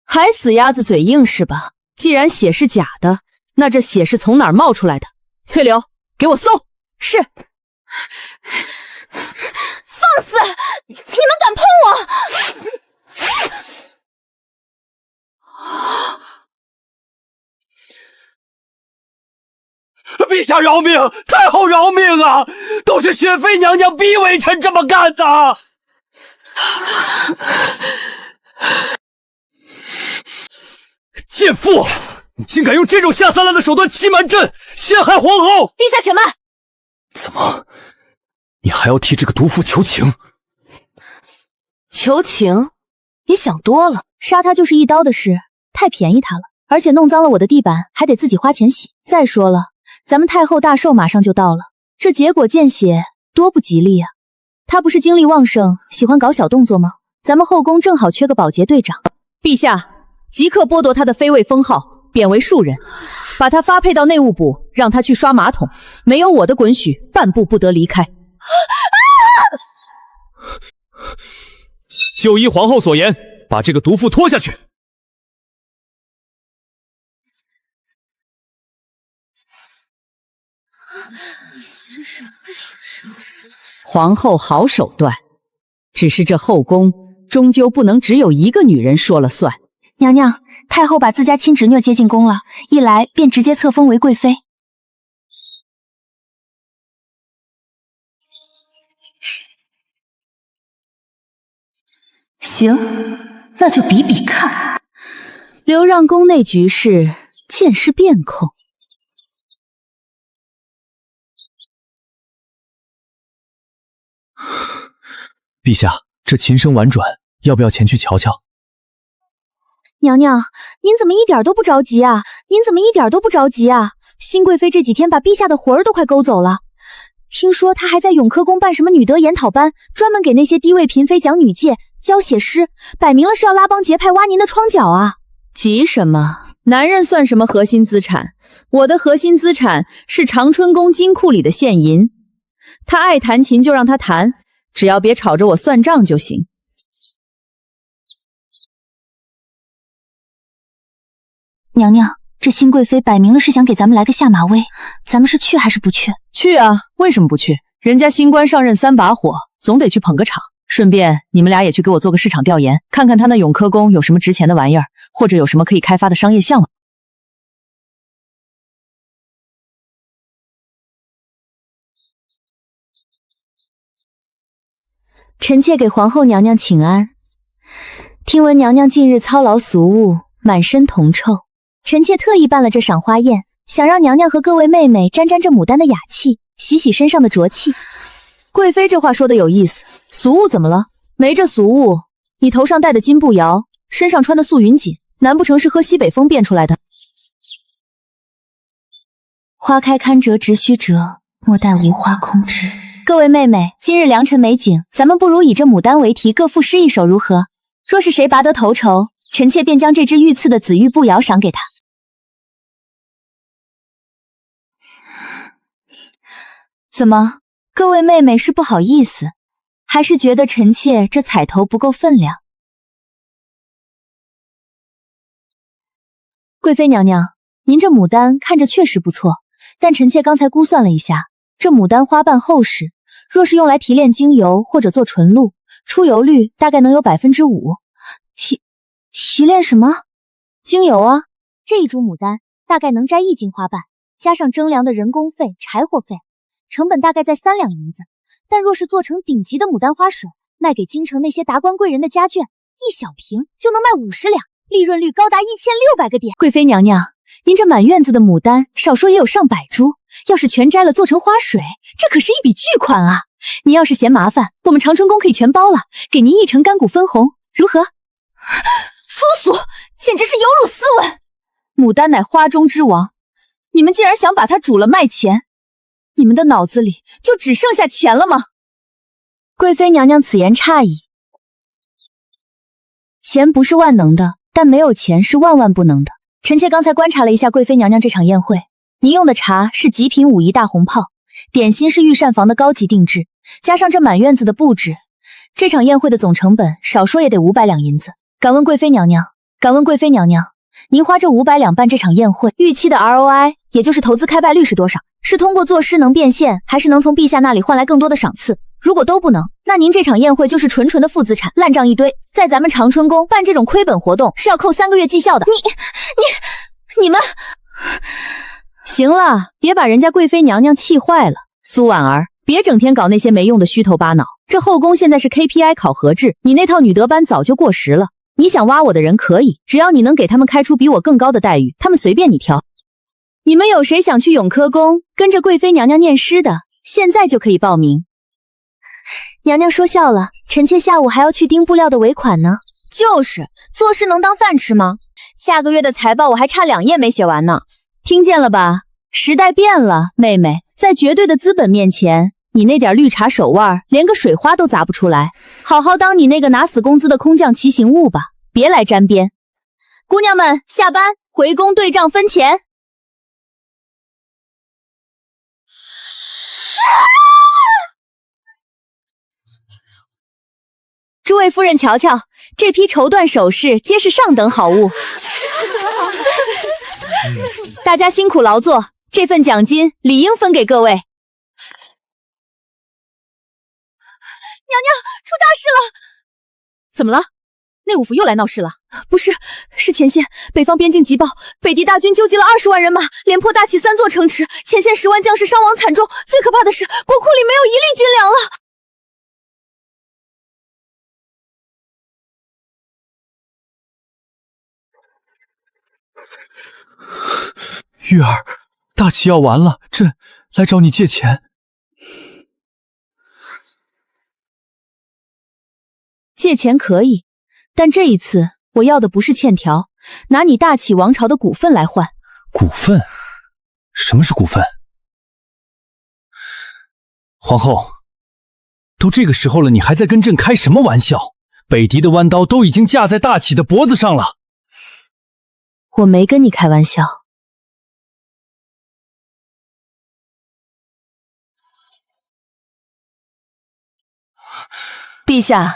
Speaker 2: 还死鸭子嘴硬是吧？既然血是假的，那这血是从哪儿冒出来的？翠柳，给我搜！是。
Speaker 1: 放肆！你们敢碰
Speaker 7: 我！陛下饶命！太后饶命啊！都是雪妃娘娘逼微臣这么干的。贱妇，你竟敢用这种下三滥的手段欺瞒朕，陷害皇后！
Speaker 2: 陛下且慢。
Speaker 7: 怎么，你还要替这个毒妇求情？
Speaker 2: 求情？你想多了，杀他就是一刀的事，太便宜他了。而且弄脏了我的地板，还得自己花钱洗。再说了，咱们太后大寿马上就到了，这结果见血多不吉利啊！他不是精力旺盛，喜欢搞小动作吗？咱们后宫正好缺个保洁队长。陛下，即刻剥夺他的妃尉封号，贬为庶人，把他发配到内务部，让他去刷马桶，没有我的准许，半步不得离开。
Speaker 3: 就依皇后所言，把这个毒妇拖下去。
Speaker 2: 皇后好手段，只是这后宫终究不能只有一个女人说了算。
Speaker 9: 娘娘，太后把自家亲侄女接进宫了，一来便直接册封为贵妃。
Speaker 2: 行，那就比比看。留让宫内局势见势便控。
Speaker 7: 陛下，这琴声婉转，要不要前去瞧瞧？
Speaker 9: 娘娘，您怎么一点都不着急啊？新贵妃这几天把陛下的魂儿都快勾走了。听说她还在永科宫办什么女德研讨班，专门给那些低位嫔妃讲女诫、教写诗，摆明了是要拉帮结派挖您的窗脚啊！
Speaker 2: 急什么？男人算什么核心资产？我的核心资产是长春宫金库里的现银。他爱弹琴就让他弹，只要别吵着我算账就行。
Speaker 9: 娘娘，这新贵妃摆明了是想给咱们来个下马威，咱们是去还是不去？
Speaker 2: 去啊，为什么不去？人家新官上任3把火，总得去捧个场。顺便你们俩也去给我做个市场调研，看看他那永科宫有什么值钱的玩意儿，或者有什么可以开发的商业项目。
Speaker 9: 臣妾给皇后娘娘请安。听闻娘娘近日操劳俗务，满身铜臭，臣妾特意办了这赏花宴，想让娘娘和各位妹妹沾沾这牡丹的雅气，洗洗身上的浊气。
Speaker 2: 贵妃这话说的有意思，俗物怎么了？没这俗物，你头上戴的金步摇，身上穿的素云锦，难不成是喝西北风变出来的？
Speaker 9: 花开堪折直须折，莫待无花空枝。各位妹妹，今日良辰美景，咱们不如以这牡丹为题，各赋诗一首如何？若是谁拔得头筹，臣妾便将这只御赐的紫玉步摇赏给他。怎么，各位妹妹是不好意思，还是觉得臣妾这彩头不够分量？贵妃娘娘，您这牡丹看着确实不错，但臣妾刚才估算了一下，这牡丹花瓣厚实，若是用来提炼精油或者做纯露，出油率大概能有5%。提炼什么？精油啊！这一株牡丹大概能摘1斤花瓣，加上蒸凉的人工费、柴火费，成本大概在3两银子。但若是做成顶级的牡丹花水，卖给京城那些达官贵人的家眷，一小瓶就能卖50两，利润率高达1600个点。贵妃娘娘，您这满院子的牡丹，少说也有上百株，要是全摘了做成花水，这可是一笔巨款啊！您要是嫌麻烦，我们长春宫可以全包了，给您1成干股分红，如何？
Speaker 8: 粗俗，简直是有辱斯文！牡丹乃花中之王，你们竟然想把它煮了卖钱？你们的脑子里就只剩下钱了吗？
Speaker 9: 贵妃娘娘此言差矣。钱不是万能的，但没有钱是万万不能的。臣妾刚才观察了一下贵妃娘娘这场宴会，您用的茶是极品武夷大红泡，点心是御膳房的高级定制，加上这满院子的布置，这场宴会的总成本少说也得500两银子。敢问贵妃娘娘，您花这500两办这场宴会，预期的 ROI， 也就是投资开败率是多少？是通过作诗能变现，还是能从陛下那里换来更多的赏赐？如果都不能，那您这场宴会就是纯的负资产，烂账一堆。在咱们长春宫办这种亏本活动是要扣3个月绩效的。你们，
Speaker 2: 行了，别把人家贵妃娘娘气坏了。苏婉儿，别整天搞那些没用的虚头巴脑。这后宫现在是 KPI 考核制，你那套女德班早就过时了。你想挖我的人可以，只要你能给他们开出比我更高的待遇，他们随便你挑。你们有谁想去永科宫跟着贵妃娘娘念诗的？现在就可以报名。
Speaker 9: 娘娘说笑了，臣妾下午还要去盯布料的尾款呢。
Speaker 1: 就是做事能当饭吃吗？下个月的财报我还差2页没写完呢。
Speaker 2: 听见了吧？时代变了，妹妹，在绝对的资本面前，你那点绿茶手腕连个水花都砸不出来。好好当你那个拿死工资的空降骑行物吧，别来沾边。姑娘们，下班回宫对账分钱。诸位夫人瞧瞧，这批绸缎首饰皆是上等好物。大家辛苦劳作，这份奖金理应分给各位。娘
Speaker 1: 娘，出大事了！
Speaker 2: 怎么了？内务府又来闹事了？
Speaker 8: 不是，是前线北方边境急报，北狄大军纠集了20万人马，连破大齐3座城池，前线10万将士伤亡惨重。最可怕的是，国库里没有1粒军粮了。
Speaker 7: 玉儿，大齐要完了，朕来找你借钱。
Speaker 2: 借钱可以，但这一次我要的不是欠条，拿你大齐王朝的股份来换。
Speaker 7: 股份？什么是股份？皇后，都这个时候了，你还在跟朕开什么玩笑？北狄的弯刀都已经架在大齐的脖子上了。
Speaker 2: 我没跟你开玩笑。
Speaker 8: 陛下，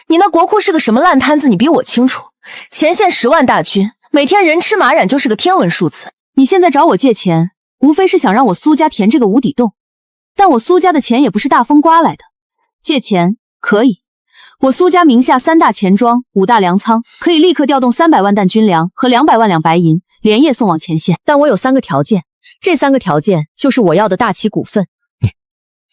Speaker 8: 你那国库是个什么烂摊子，你比我清楚。前线10万大军，每天人吃马染就是个天文数字。
Speaker 2: 你现在找我借钱，无非是想让我苏家填这个无底洞。但我苏家的钱也不是大风刮来的，借钱可以。我苏家名下3大钱庄、5大粮仓，可以立刻调动300万担军粮和200万两白银，连夜送往前线。但我有3个条件，这3个条件就是我要的大齐股份。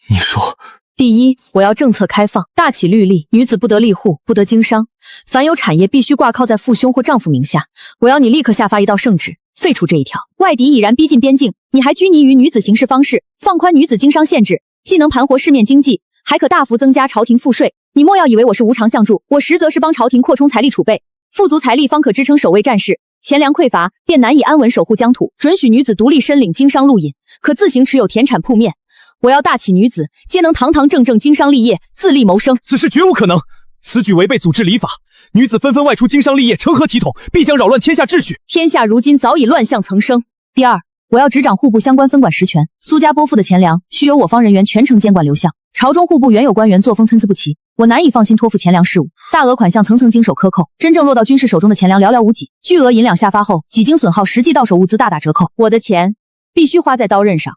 Speaker 7: 你说？
Speaker 2: 第一，我要政策开放，大齐律例，女子不得立户，不得经商，凡有产业必须挂靠在父兄或丈夫名下。我要你立刻下发一道圣旨，废除这一条。外敌已然逼近边境，你还拘泥于女子行事方式，放宽女子经商限制，既能盘活市面经济，还可大幅增加朝廷赋税。你莫要以为我是无偿相助，我实则是帮朝廷扩充财力储备，富足财力方可支撑守卫战事。钱粮匮乏，便难以安稳守护疆土。准许女子独立申领经商路引，可自行持有田产铺面。我要大齐女子皆能堂堂正正经商立业，自立谋生。
Speaker 7: 此事绝无可能，此举违背祖制礼法。女子纷纷外出经商立业，成何体统？必将扰乱天下秩序。
Speaker 2: 天下如今早已乱象丛生。第二，我要执掌户部相关分管实权，苏家拨付的钱粮需由我方人员全程监管流向。朝中户部原有官员作风参差不齐，
Speaker 8: 我难以放心托付钱粮事务，大额款项层层经手克扣，真正落到军士手中的钱粮寥寥无几，巨额银两下发后，几经损耗，实际到手物资大打折扣。我的钱必须花在刀刃上，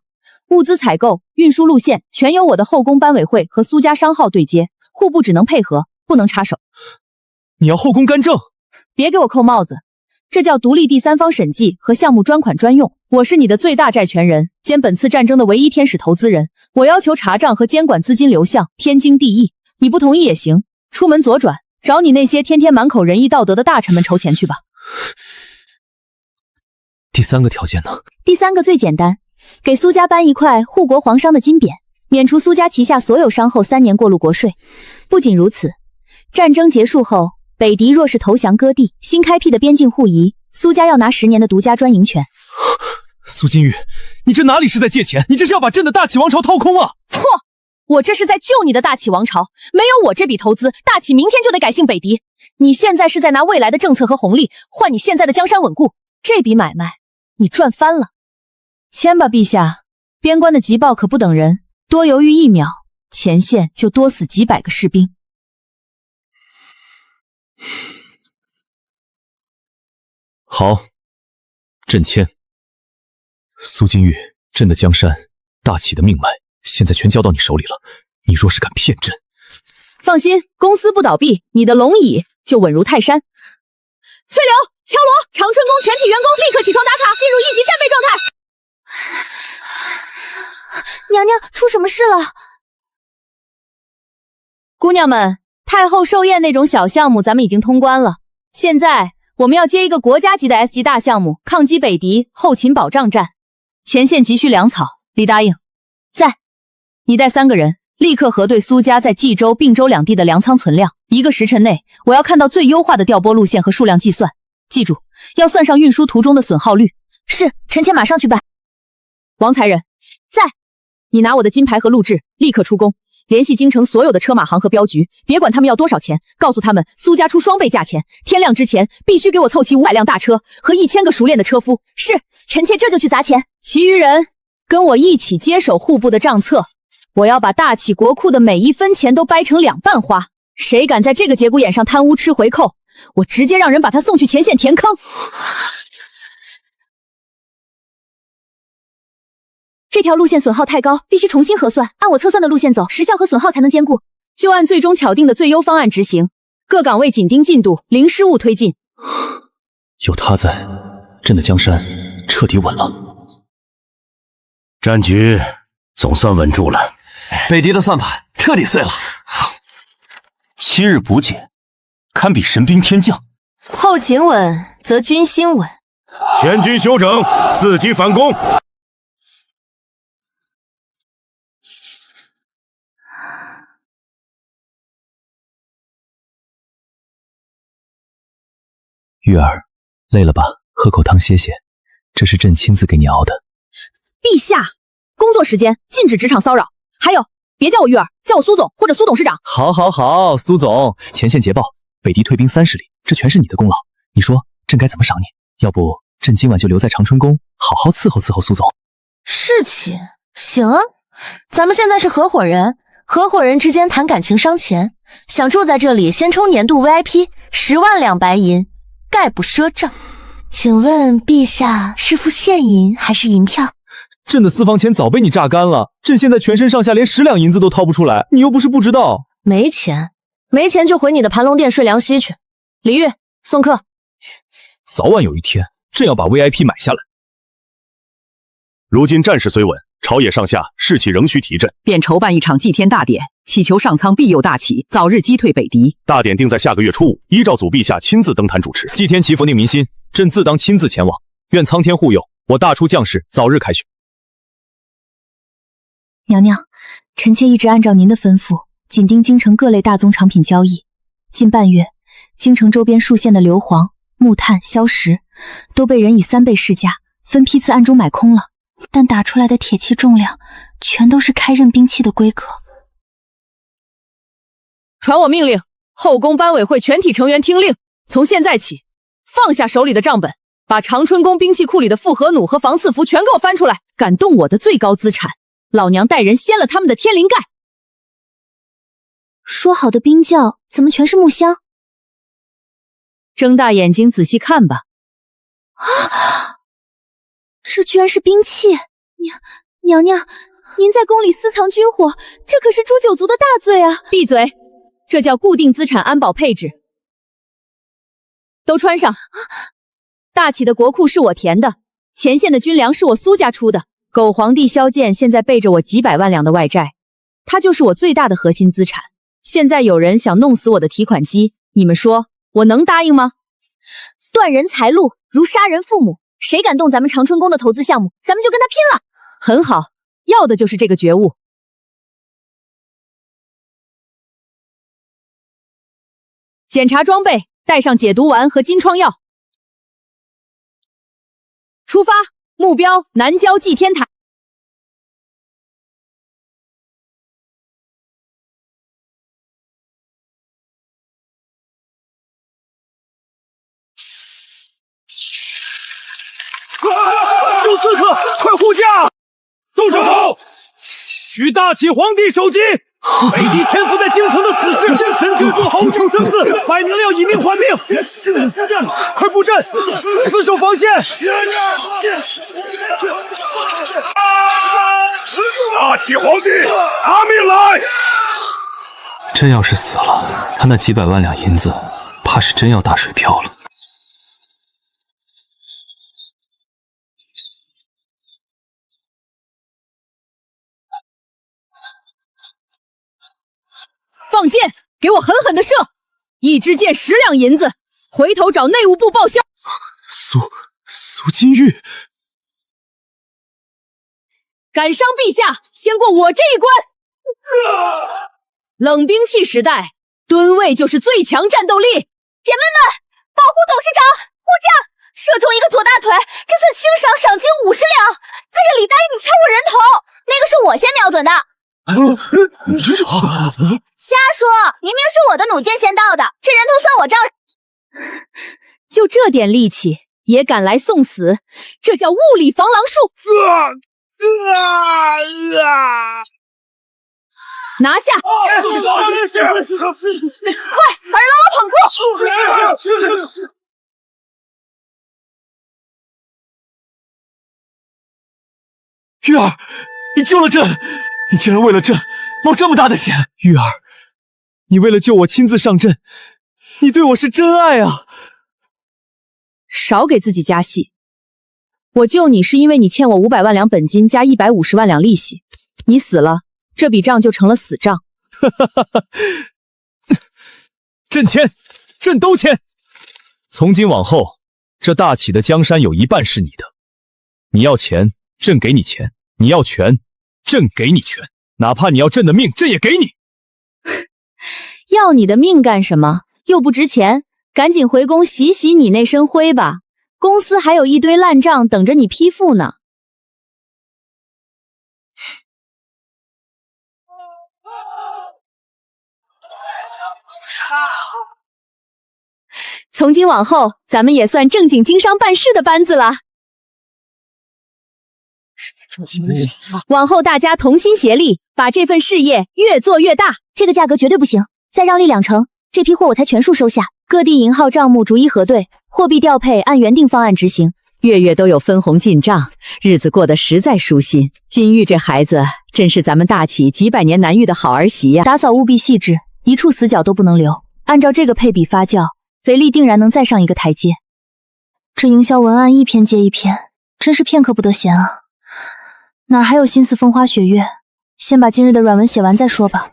Speaker 8: 物资采购、运输路线全由我的后宫班委会和苏家商号对接，户部只能配合，不能插手。
Speaker 7: 你要后宫干政？
Speaker 8: 别给我扣帽子，这叫独立第三方审计和项目专款专用。我是你的最大债权人，兼本次战争的唯一天使投资人，我要求查账和监管资金流向，天经地义。你不同意也行，出门左转，找你那些天天满口仁义道德的大臣们筹钱去吧。
Speaker 3: 第3个条件呢？
Speaker 4: 第3个最简单，给苏家颁一块护国皇商的金匾，免除苏家旗下所有商后3年过路国税。不仅如此，战争结束后，北狄若是投降割地，新开辟的边境互移，苏家要拿10年的独家专营权。
Speaker 7: 苏金玉，你这哪里是在借钱，你这是要把朕的大启王朝掏空啊！
Speaker 8: 错，我这是在救你的大启王朝，没有我这笔投资，大启明天就得改姓北狄。你现在是在拿未来的政策和红利换你现在的江山稳固，这笔买卖你赚翻了。签吧，陛下，边关的急报可不等人，多犹豫1秒，前线就多死几百个士兵。
Speaker 3: 好，朕签。苏金玉，朕的江山，大启的命脉，现在全交到你手里了。你若是敢骗朕，
Speaker 8: 放心，公司不倒闭，你的龙椅就稳如泰山。翠柳、敲锣，长春宫全体员工立刻起床打卡，进入1级战备状态。
Speaker 1: 娘娘，出什么事了？
Speaker 8: 姑娘们，太后寿宴那种小项目咱们已经通关了，现在我们要接一个国家级的 S 级大项目，抗击北狄后勤保障战。前线急需粮草，李答应在。你带3个人，立刻核对苏家在冀州、并州2地的粮仓存量。1个时辰内，我要看到最优化的调拨路线和数量计算。记住，要算上运输途中的损耗率。
Speaker 1: 是，臣妾马上去办。
Speaker 8: 王才人在。你拿我的金牌和录制，立刻出宫，联系京城所有的车马行和镖局，别管他们要多少钱，告诉他们苏家出双倍价钱，天亮之前必须给我凑齐500辆大车和1000个熟练的车夫。
Speaker 1: 是，臣妾这就去砸钱。
Speaker 8: 其余人跟我一起接手户部的账册，我要把大启国库的每1分钱都掰成2半花。谁敢在这个节骨眼上贪污吃回扣，我直接让人把他送去前线填坑。
Speaker 4: 这条路线损耗太高，必须重新核算，按我测算的路线走，时效和损耗才能兼顾。
Speaker 8: 就按最终巧定的最优方案执行，各岗位紧盯进度，零失误推进。
Speaker 3: 有他在，朕的江山彻底稳了。
Speaker 10: 战局总算稳住了，
Speaker 11: 北狄的算盘彻底碎了。7日补给，堪比神兵天降。
Speaker 1: 后勤稳，则军心稳。
Speaker 10: 全军休整，4级反攻。
Speaker 3: 玉儿，累了吧？喝口汤歇歇，这是朕亲自给你熬的。
Speaker 8: 陛下，工作时间禁止职场骚扰。还有，别叫我玉儿，叫我苏总或者苏董事长。
Speaker 3: 好，好，好，苏总，前线捷报，北狄退兵30里，这全是你的功劳。你说朕该怎么赏你？要不朕今晚就留在长春宫，好好伺候伺候苏总。
Speaker 1: 事情行啊，咱们现在是合伙人，合伙人之间谈感情伤钱。想住在这里，先充年度 VIP 10万两白银，概不赊账。请问陛下是付现银还是银票？
Speaker 7: 朕的私房钱早被你榨干了，朕现在全身上下连10两银子都掏不出来，你又不是不知道。
Speaker 1: 没钱，没钱就回你的盘龙殿睡凉席去。李煜，送客。
Speaker 3: 早晚有一天，朕要把 VIP 买下来。
Speaker 10: 如今战事虽稳，朝野上下士气仍需提振，
Speaker 12: 便筹办一场祭天大典，祈求上苍庇佑大启，早日击退北狄。
Speaker 10: 大典定在下个月初5，依照祖陛下亲自登坛主持。
Speaker 3: 祭天祈福宁民心，朕自当亲自前往，愿苍天护佑，我大出将士早日凯旋。
Speaker 4: 娘娘，臣妾一直按照您的吩咐，紧盯京城各类大宗产品交易。近半月，京城周边数县的硫磺、木炭、硝石都被人以3倍市价分批次暗中买空了，但打出来的铁器重量全都是开刃兵器的规格。
Speaker 8: 传我命令，后宫班委会全体成员听令，从现在起，放下手里的账本，把长春宫兵器库里的复合弩和防刺服全给我翻出来，敢动我的最高资产，老娘带人掀了他们的天灵盖。
Speaker 9: 说好的冰窖怎么全是木箱？
Speaker 8: 睁大眼睛仔细看吧。
Speaker 9: 啊！这居然是兵器！娘娘，您在宫里私藏军火，这可是诛九族的大罪啊！
Speaker 8: 闭嘴！这叫固定资产安保配置。都穿上。大启的国库是我填的，前线的军粮是我苏家出的。狗皇帝萧剑现在背着我几百万两的外债，他就是我最大的核心资产。现在有人想弄死我的提款机，你们说我能答应吗？
Speaker 9: 断人财路如杀人父母，谁敢动咱们长春宫的投资项目，咱们就跟他拼了！
Speaker 8: 很好，要的就是这个觉悟。检查装备，带上解毒丸和金疮药。出发，目标南郊祭天台。
Speaker 7: 有刺客，快护驾！动手！许大启皇帝首级！北狄潜伏在京城的死士，神君父侯城生死，百娘要以命换命！快布阵，死守防线！
Speaker 10: 大启皇帝，拿命来！
Speaker 3: 真要是死了，他那几百万两银子，怕是真要打水漂了。
Speaker 8: 放箭，给我狠狠的射！一支箭10两银子，回头找内务部报销。
Speaker 7: 苏金玉，
Speaker 8: 感伤陛下，先过我这一关。冷兵器时代，吨位就是最强战斗力。
Speaker 1: 姐妹们，保护董事长，护驾！射中一个左大腿，这算轻赏，赏金50两。在这里答应你敲我人头，那个是我先瞄准的。瞎说，明明是我的弩箭先到的，这人头算我账。
Speaker 8: 就这点力气也敢来送死，这叫雾里防狼术。拿下！
Speaker 1: 快，把人牢牢绑住！
Speaker 7: 玉儿，你救了朕，你竟然为了朕冒这么大的险！玉儿，你为了救我亲自上阵，你对我是真爱啊！
Speaker 8: 少给自己加戏。我救你是因为你欠我500万两本金加150万两利息，你死了，这笔账就成了死账。
Speaker 7: 朕签，朕都签。
Speaker 3: 从今往后，这大启的江山有一半是你的。你要钱，朕给你钱；你要权，朕给你权。哪怕你要朕的命，朕也给你。
Speaker 8: 要你的命干什么？又不值钱，赶紧回宫洗洗你那身灰吧。公司还有一堆烂账等着你批复呢。从今往后，咱们也算正经经商办事的班子了。往后大家同心协力，把这份事业越做越大。
Speaker 9: 这个价格绝对不行，再让利2成，这批货我才全数收下。各地银号账目逐一核对，货币调配按原定方案执行，
Speaker 8: 月月都有分红进账，日子过得实在舒心。金玉这孩子真是咱们大启几百年难遇的好儿媳呀！
Speaker 9: 打扫务必细致，一处死角都不能留。按照这个配比发酵，肥力定然能再上一个台阶。这营销文案一篇接一篇，真是片刻不得闲啊！哪还有心思风花雪月？先把今日的软文写完再说吧。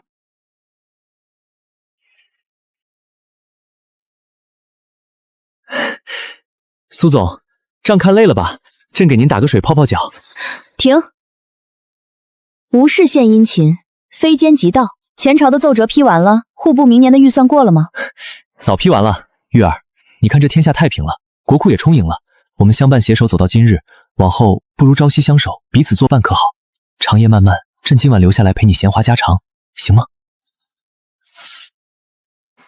Speaker 7: 苏总，账看累了吧？朕给您打个水泡泡脚。
Speaker 8: 停！无事献殷勤，非奸即盗。前朝的奏折批完了，户部明年的预算过了吗？
Speaker 3: 早批完了。玉儿，你看这天下太平了，国库也充盈了，我们相伴携手走到今日，往后不如朝夕相守，彼此作伴可好？长夜漫漫，朕今晚留下来陪你闲话家常，行吗？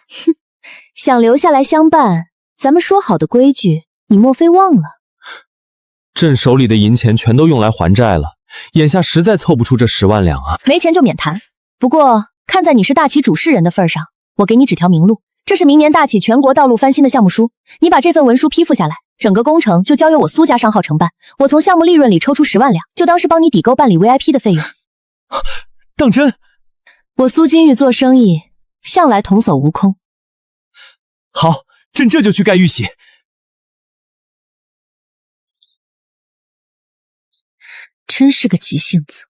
Speaker 9: 哼，想留下来相伴，咱们说好的规矩，你莫非忘了？
Speaker 3: 朕手里的银钱全都用来还债了，眼下实在凑不出这10万两啊！
Speaker 9: 没钱就免谈。不过
Speaker 8: 看在你是大启主事人的份上，我给你指条明路。这是明年大启全国道路翻新的项目书，你把这份文书批复下来，整个工程就交由我苏家商号承办。我从项目利润里抽出10万两，就当是帮你抵购办理 VIP 的费用。
Speaker 7: 当真？
Speaker 8: 我苏金玉做生意向来童叟无空。
Speaker 7: 好，朕这就去盖玉玺。
Speaker 8: 真是个急性子。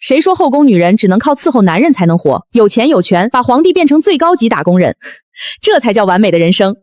Speaker 2: 谁说后宫女人只能靠伺候男人才能活？有钱有权，把皇帝变成最高级打工人，这才叫完美的人生。